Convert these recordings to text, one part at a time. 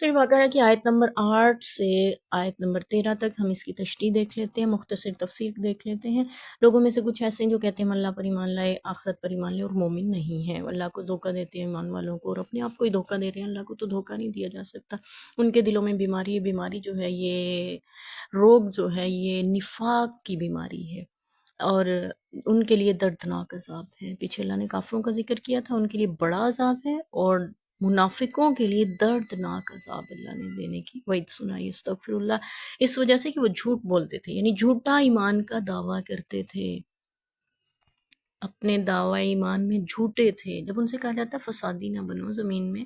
سورہ بقرہ کی آیت نمبر 8 سے آیت نمبر 13 تک ہم اس کی تشریح دیکھ لیتے ہیں، مختصر تفسیر دیکھ لیتے ہیں۔ لوگوں میں سے کچھ ایسے ہیں جو کہتے ہیں ہم اللہ پر ایمان لائے، آخرت پر ایمان لائے، اور مومن نہیں ہیں، اللہ کو دھوکہ دیتے ہیں ایمان والوں کو، اور اپنے آپ کو ہی دھوکہ دے رہے ہیں، اللہ کو تو دھوکہ نہیں دیا جا سکتا۔ ان کے دلوں میں بیماری ہے، بیماری جو ہے یہ روگ جو ہے یہ نفاق کی بیماری ہے، اور ان کے لیے دردناک عذاب ہے۔ پیچھے اللہ نے کافروں کا ذکر کیا تھا، ان کے لیے بڑا عذاب ہے، اور منافقوں کے لیے دردناک عذاب اللہ نے دینے کی وعید سنائی۔ استغفر اللہ، اس وجہ سے کہ وہ جھوٹ بولتے تھے، یعنی جھوٹا ایمان کا دعویٰ کرتے تھے، اپنے دعوی ایمان میں جھوٹے تھے۔ جب ان سے کہا جاتا ہے فسادی نہ بنو، زمین میں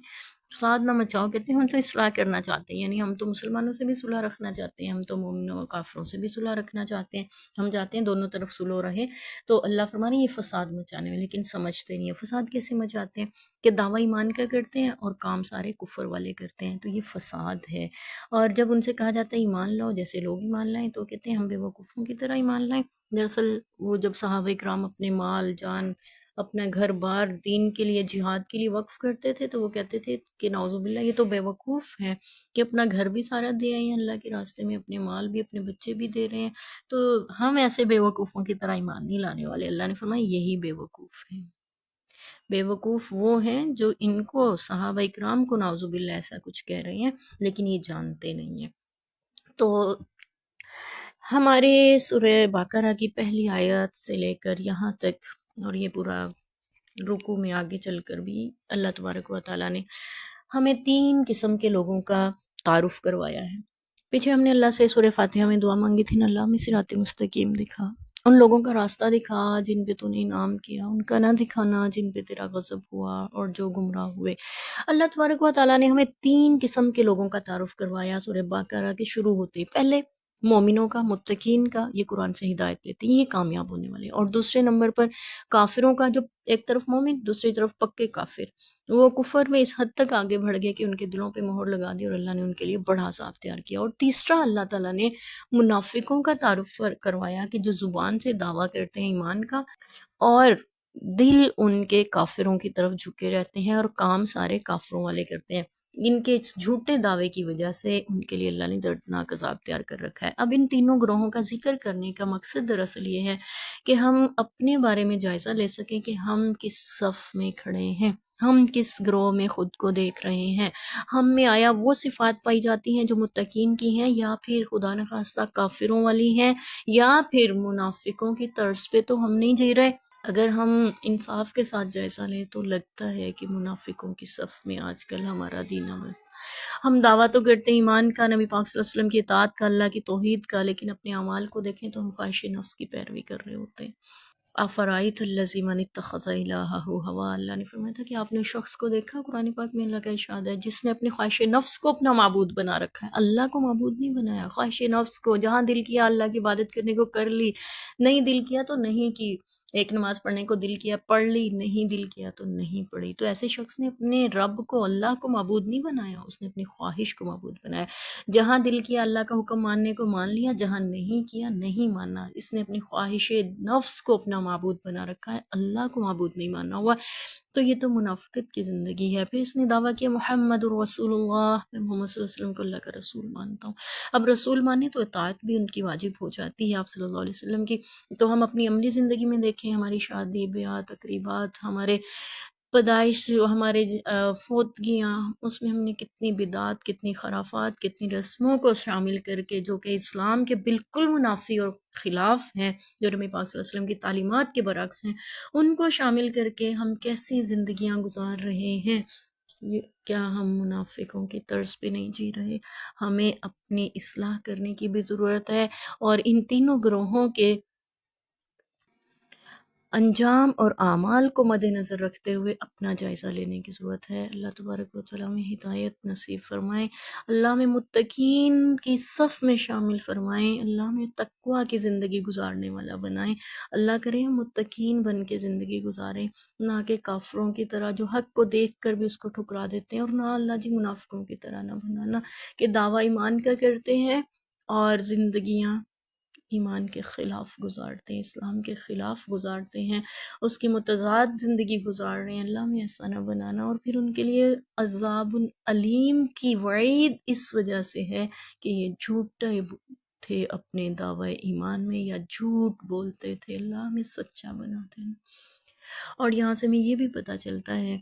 فساد نہ مچاؤ، کہتے ہیں ہم تو اصلاح کرنا چاہتے ہیں، یعنی ہم تو مسلمانوں سے بھی صلح رکھنا چاہتے ہیں، ہم تو مومنوں و کافروں سے بھی صلح رکھنا چاہتے ہیں، ہم چاہتے ہیں دونوں طرف صلح رہے۔ تو اللہ فرمانے یہ فساد مچانے میں، لیکن سمجھتے نہیں ہیں فساد کیسے مچاتے ہیں، کہ دعوی ایمان کا کرتے ہیں اور کام سارے کفر والے کرتے ہیں، تو یہ فساد ہے۔ اور جب ان سے کہا جاتا ہے ایمان لاؤ، جیسے لوگ ایمان لائیں، تو کہتے ہیں ہم بے وقوفوں کی طرح ایمان لائیں۔ دراصل وہ جب صحابہ کرام اپنے مال جان، اپنا گھر بار دین کے لیے، جہاد کے لیے وقف کرتے تھے، تو وہ کہتے تھے کہ نعوذ باللہ یہ تو بے وقوف ہیں کہ اپنا گھر بھی سارا دے آئے ہیں اللہ کے راستے میں، اپنے مال بھی، اپنے بچے بھی دے رہے ہیں، تو ہم ایسے بے وقوفوں کی طرح ایمان نہیں لانے والے۔ اللہ نے فرمایا یہی بے وقوف ہیں۔ بے وقوف وہ ہیں جو ان کو، صحابہ اکرام کو نعوذ باللہ ایسا کچھ کہہ رہے ہیں، لیکن یہ جانتے نہیں ہیں۔ تو ہمارے سورہ بقرہ کی پہلی آیت سے لے کر یہاں تک، اور یہ پورا رکوع میں آگے چل کر بھی اللہ تبارک و تعالیٰ نے ہمیں 3 قسم کے لوگوں کا تعارف کروایا ہے۔ پیچھے ہم نے اللہ سے سورہ فاتحہ میں دعا مانگی تھی نا، اللہ ہمیں صراط مستقیم دکھا، ان لوگوں کا راستہ دکھا جن پہ تو نے انعام کیا، ان کا نہ دکھانا جن پہ تیرا غضب ہوا اور جو گمراہ ہوئے۔ اللہ تبارک و تعالیٰ نے ہمیں 3 قسم کے لوگوں کا تعارف کروایا سورہ بقرہ کے شروع ہوتے ہی۔ پہلے مومنوں کا، متقین کا، یہ قرآن سے ہدایت لیتے ہیں، یہ کامیاب ہونے والے، اور دوسرے نمبر پر کافروں کا، جو ایک طرف مومن دوسری طرف پکے کافر، وہ کفر میں اس حد تک آگے بڑھ گئے کہ ان کے دلوں پہ مہر لگا دی، اور اللہ نے ان کے لیے بڑا عذاب تیار کیا۔ اور تیسرا اللہ تعالیٰ نے منافقوں کا تعارف کروایا کہ جو زبان سے دعویٰ کرتے ہیں ایمان کا، اور دل ان کے کافروں کی طرف جھکے رہتے ہیں، اور کام سارے کافروں والے کرتے ہیں۔ ان کے جھوٹے دعوے کی وجہ سے ان کے لیے اللہ نے دردناک عذاب تیار کر رکھا ہے۔ اب ان تینوں گروہوں کا ذکر کرنے کا مقصد دراصل یہ ہے کہ ہم اپنے بارے میں جائزہ لے سکیں کہ ہم کس صف میں کھڑے ہیں، ہم کس گروہ میں خود کو دیکھ رہے ہیں، ہم میں آیا وہ صفات پائی جاتی ہیں جو متقین کی ہیں، یا پھر خدا نخواستہ کافروں والی ہیں، یا پھر منافقوں کی طرز پہ تو ہم نہیں جی رہے۔ اگر ہم انصاف کے ساتھ جائزہ لیں تو لگتا ہے کہ منافقوں کی صف میں آج کل ہمارا دین بس، ہم دعویٰ تو کرتے ہیں ایمان کا، نبی پاک صلی اللہ علیہ وسلم کی اطاعت کا، اللہ کی توحید کا، لیکن اپنے اعمال کو دیکھیں تو ہم خواہش نفس کی پیروی کر رہے ہوتے ہیں۔ افرائیت الذی من اتخذ الہہ ہوا، اللہ نے فرمایا تھا کہ آپ نے اس شخص کو دیکھا، قرآن پاک میں اللہ کا ارشاد ہے، جس نے اپنے خواہش نفس کو اپنا معبود بنا رکھا ہے۔ اللہ کو معبود نہیں بنایا، خواہش نفس کو، جہاں دل کیا اللہ کی عبادت کرنے کو کر لی، نہیں دل کیا تو نہیں کی، ایک نماز پڑھنے کو دل کیا پڑھ لی، نہیں دل کیا تو نہیں پڑھی۔ تو ایسے شخص نے اپنے رب کو، اللہ کو معبود نہیں بنایا، اس نے اپنی خواہش کو معبود بنایا۔ جہاں دل کیا اللہ کا حکم ماننے کو مان لیا، جہاں نہیں کیا نہیں ماننا۔ اس نے اپنی خواہش نفس کو اپنا معبود بنا رکھا ہے، اللہ کو معبود نہیں ماننا ہوا، تو یہ تو منافقت کی زندگی ہے۔ پھر اس نے دعویٰ کیا محمد رسول اللہ، میں محمد صلی اللہ علیہ وسلم کو اللہ کا رسول مانتا ہوں۔ اب رسول مانے تو اطاعت بھی ان کی واجب ہو جاتی ہے، آپ صلی اللہ علیہ وسلم کی۔ تو ہم اپنی عملی زندگی میں دیکھیں، ہماری شادی بیاہ تقریبات، ہمارے پیدائش، ہمارے فوتگیاں، اس میں ہم نے کتنی بدعات، کتنی خرافات، کتنی رسموں کو شامل کر کے، جو کہ اسلام کے بالکل منافی اور خلاف ہیں، جو نبی پاک صلی اللہ علیہ وسلم کی تعلیمات کے برعکس ہیں، ان کو شامل کر کے ہم کیسی زندگیاں گزار رہے ہیں۔ کیا ہم منافقوں کی طرز پہ نہیں جی رہے؟ ہمیں اپنی اصلاح کرنے کی بھی ضرورت ہے، اور ان تینوں گروہوں کے انجام اور اعمال کو مد نظر رکھتے ہوئے اپنا جائزہ لینے کی ضرورت ہے۔ اللہ تبارک و تعالیٰ میں ہدایت نصیب فرمائیں، اللہ میں متقین کی صف میں شامل فرمائیں، اللہ میں تقوی کی زندگی گزارنے والا بنائیں۔ اللہ کرے ہم متقین بن کے زندگی گزاریں، نہ کہ کافروں کی طرح جو حق کو دیکھ کر بھی اس کو ٹھکرا دیتے ہیں، اور نہ اللہ جی منافقوں کی طرح نہ بنانا کہ دعویٰ ایمان کا کرتے ہیں اور زندگیاں ایمان کے خلاف گزارتے ہیں، اسلام کے خلاف گزارتے ہیں، اس کی متضاد زندگی گزار رہے ہیں، اللہ میں ایسا نہ بنانا۔ اور پھر ان کے لیے عذاب علیم کی وعید اس وجہ سے ہے کہ یہ جھوٹے تھے اپنے دعوی ایمان میں، یا جھوٹ بولتے تھے، اللہ میں سچا بنا دینا۔ اور یہاں سے ہمیں یہ بھی پتہ چلتا ہے